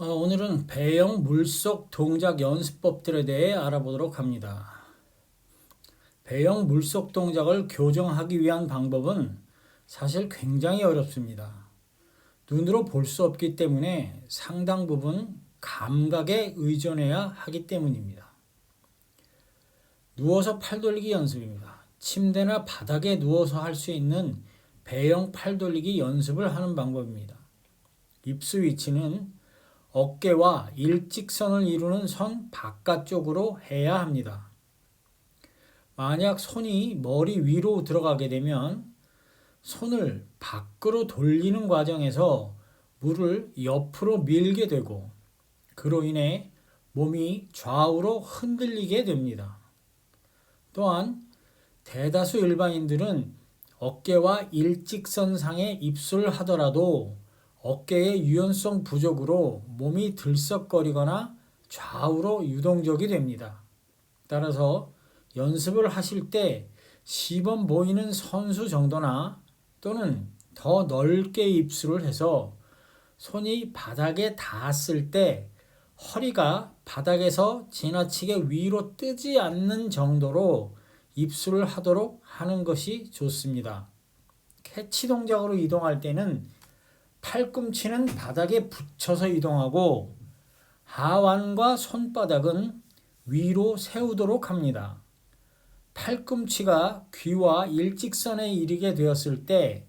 오늘은 배영 물속 동작 연습법들에 대해 알아보도록 합니다. 배영 물속 동작을 교정하기 위한 방법은 사실 굉장히 어렵습니다. 눈으로 볼 수 없기 때문에 상당 부분 감각에 의존해야 하기 때문입니다. 누워서 팔 돌리기 연습입니다. 침대나 바닥에 누워서 할 수 있는 배영 팔 돌리기 연습을 하는 방법입니다. 입수 위치는 어깨와 일직선을 이루는 선 바깥쪽으로 해야 합니다. 만약 손이 머리 위로 들어가게 되면 손을 밖으로 돌리는 과정에서 물을 옆으로 밀게 되고 그로 인해 몸이 좌우로 흔들리게 됩니다. 또한 대다수 일반인들은 어깨와 일직선상에 입수를 하더라도 어깨의 유연성 부족으로 몸이 들썩거리거나 좌우로 유동적이 됩니다. 따라서 연습을 하실 때 시범 보이는 선수 정도나 또는 더 넓게 입수를 해서 손이 바닥에 닿았을 때 허리가 바닥에서 지나치게 위로 뜨지 않는 정도로 입수를 하도록 하는 것이 좋습니다. 캐치 동작으로 이동할 때는 팔꿈치는 바닥에 붙여서 이동하고 하완과 손바닥은 위로 세우도록 합니다. 팔꿈치가 귀와 일직선에 이르게 되었을 때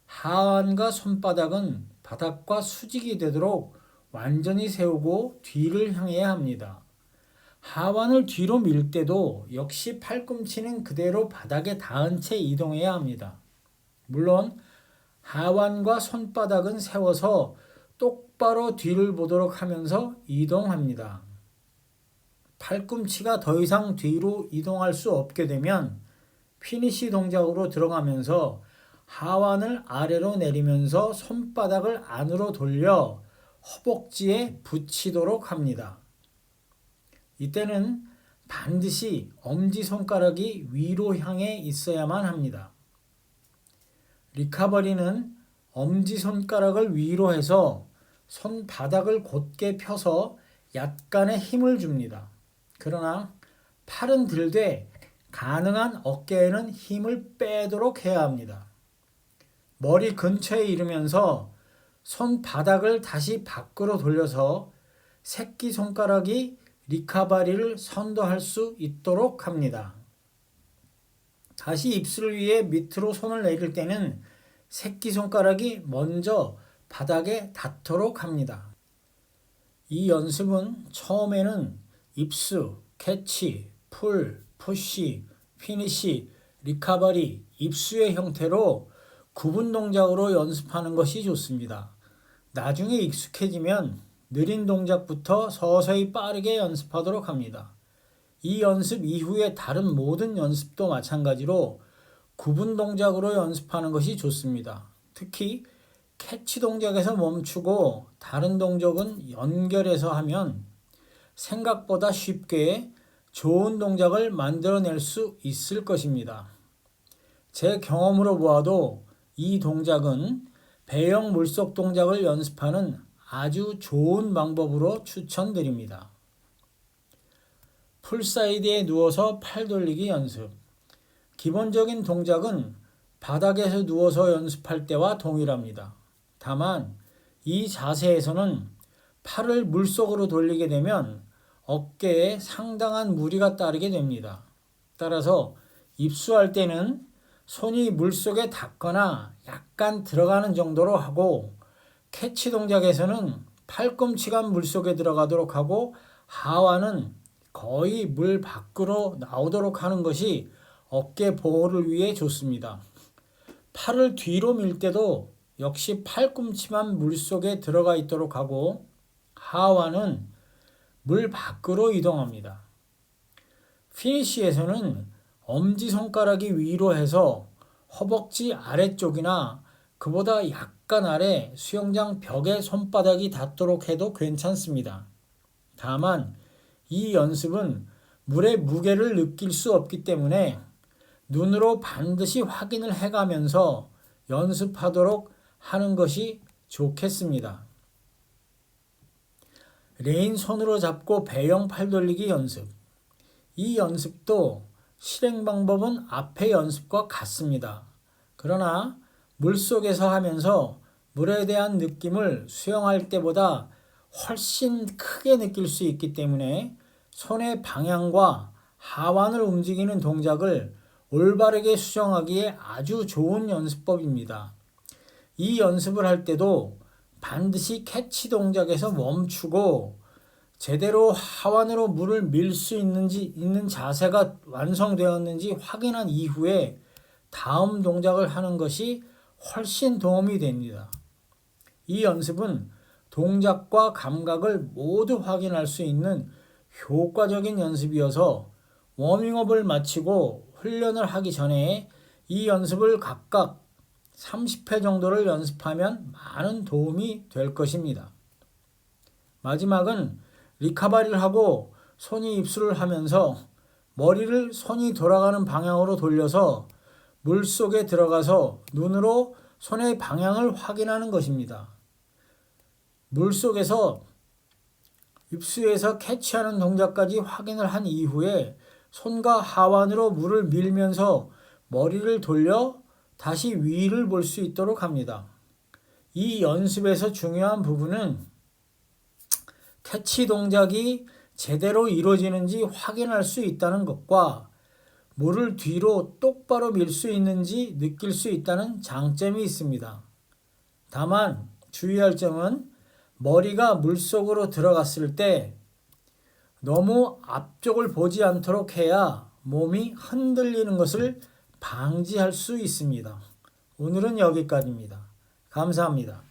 하완과 손바닥은 바닥과 수직이 되도록 완전히 세우고 뒤를 향해야 합니다. 하완을 뒤로 밀 때도 역시 팔꿈치는 그대로 바닥에 닿은 채 이동해야 합니다. 물론 하완과 손바닥은 세워서 똑바로 뒤를 보도록 하면서 이동합니다. 팔꿈치가 더 이상 뒤로 이동할 수 없게 되면 피니시 동작으로 들어가면서 하완을 아래로 내리면서 손바닥을 안으로 돌려 허벅지에 붙이도록 합니다. 이때는 반드시 엄지손가락이 위로 향해 있어야만 합니다. 리카버리는 엄지손가락을 위로 해서 손바닥을 곧게 펴서 약간의 힘을 줍니다. 그러나 팔은 들되 가능한 어깨에는 힘을 빼도록 해야 합니다. 머리 근처에 이르면서 손바닥을 다시 밖으로 돌려서 새끼손가락이 리카바리를 선도할 수 있도록 합니다. 다시 입술 위에 밑으로 손을 내릴 때는 새끼손가락이 먼저 바닥에 닿도록 합니다. 이 연습은 처음에는 입수, 캐치, 풀, 푸시, 피니시, 리카버리, 입수의 형태로 구분 동작으로 연습하는 것이 좋습니다. 나중에 익숙해지면 느린 동작부터 서서히 빠르게 연습하도록 합니다. 이 연습 이후에 다른 모든 연습도 마찬가지로 구분 동작으로 연습하는 것이 좋습니다. 특히 캐치 동작에서 멈추고 다른 동작은 연결해서 하면 생각보다 쉽게 좋은 동작을 만들어낼 수 있을 것입니다. 제 경험으로 보아도 이 동작은 배영 물속 동작을 연습하는 아주 좋은 방법으로 추천드립니다. 풀사이드에 누워서 팔 돌리기 연습. 기본적인 동작은 바닥에서 누워서 연습할 때와 동일합니다. 다만 이 자세에서는 팔을 물속으로 돌리게 되면 어깨에 상당한 무리가 따르게 됩니다. 따라서 입수할 때는 손이 물속에 닿거나 약간 들어가는 정도로 하고 캐치 동작에서는 팔꿈치가 물속에 들어가도록 하고 하완은 거의 물 밖으로 나오도록 하는 것이 어깨 보호를 위해 좋습니다. 팔을 뒤로 밀 때도 역시 팔꿈치만 물속에 들어가 있도록 하고 하완은 물 밖으로 이동합니다. 피니시에서는 엄지손가락이 위로 해서 허벅지 아래쪽이나 그보다 약간 아래 수영장 벽에 손바닥이 닿도록 해도 괜찮습니다. 다만 이 연습은 물의 무게를 느낄 수 없기 때문에 눈으로 반드시 확인을 해가면서 연습하도록 하는 것이 좋겠습니다. 레인 손으로 잡고 배영 팔돌리기 연습. 이 연습도 실행 방법은 앞의 연습과 같습니다. 그러나 물속에서 하면서 물에 대한 느낌을 수영할 때보다 훨씬 크게 느낄 수 있기 때문에 손의 방향과 하완을 움직이는 동작을 올바르게 수정하기에 아주 좋은 연습법입니다. 이 연습을 할 때도 반드시 캐치 동작에서 멈추고 제대로 하완으로 물을 밀 수 있는 자세가 완성되었는지 확인한 이후에 다음 동작을 하는 것이 훨씬 도움이 됩니다. 이 연습은 동작과 감각을 모두 확인할 수 있는 효과적인 연습이어서 워밍업을 마치고 훈련을 하기 전에 이 연습을 각각 30회 정도를 연습하면 많은 도움이 될 것입니다. 마지막은 리카바리를 하고 손이 입수를 하면서 머리를 손이 돌아가는 방향으로 돌려서 물속에 들어가서 눈으로 손의 방향을 확인하는 것입니다. 물속에서 입수해서 캐치하는 동작까지 확인을 한 이후에 손과 하완으로 물을 밀면서 머리를 돌려 다시 위를 볼 수 있도록 합니다. 이 연습에서 중요한 부분은 캐치 동작이 제대로 이루어지는지 확인할 수 있다는 것과 물을 뒤로 똑바로 밀 수 있는지 느낄 수 있다는 장점이 있습니다. 다만 주의할 점은 머리가 물속으로 들어갔을 때 너무 앞쪽을 보지 않도록 해야 몸이 흔들리는 것을 방지할 수 있습니다. 오늘은 여기까지입니다. 감사합니다.